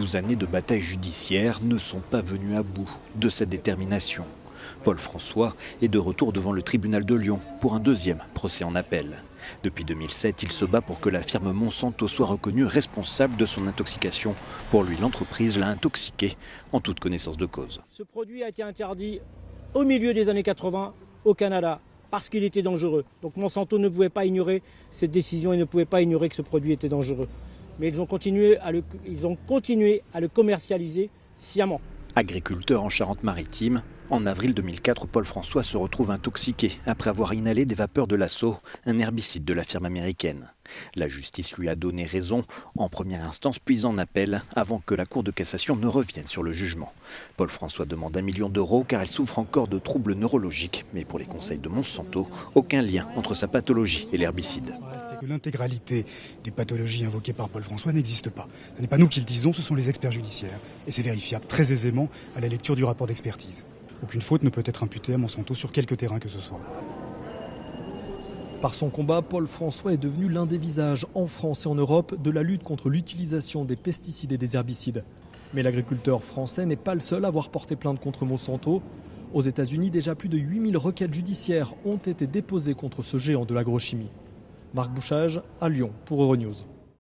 12 années de bataille judiciaire ne sont pas venues à bout de cette détermination. Paul François est de retour devant le tribunal de Lyon pour un deuxième procès en appel. Depuis 2007, il se bat pour que la firme Monsanto soit reconnue responsable de son intoxication. Pour lui, l'entreprise l'a intoxiqué en toute connaissance de cause. Ce produit a été interdit au milieu des années 80 au Canada parce qu'il était dangereux. Donc Monsanto ne pouvait pas ignorer cette décision et ne pouvait pas ignorer que ce produit était dangereux. Mais ils ont continué à le commercialiser sciemment. Agriculteur en Charente-Maritime, en avril 2004, Paul François se retrouve intoxiqué après avoir inhalé des vapeurs de l'Asso, un herbicide de la firme américaine. La justice lui a donné raison en première instance puis en appel avant que la Cour de cassation ne revienne sur le jugement. Paul François demande 1 million d'euros car il souffre encore de troubles neurologiques. Mais pour les conseils de Monsanto, aucun lien entre sa pathologie et l'herbicide. C'est que l'intégralité des pathologies invoquées par Paul François n'existe pas. Ce n'est pas nous qui le disons, ce sont les experts judiciaires. Et c'est vérifiable très aisément à la lecture du rapport d'expertise. Aucune faute ne peut être imputée à Monsanto sur quelque terrain que ce soit. Par son combat, Paul François est devenu l'un des visages en France et en Europe de la lutte contre l'utilisation des pesticides et des herbicides. Mais l'agriculteur français n'est pas le seul à avoir porté plainte contre Monsanto. Aux États-Unis, déjà plus de 8000 requêtes judiciaires ont été déposées contre ce géant de l'agrochimie. Marc Bouchage, à Lyon, pour Euronews.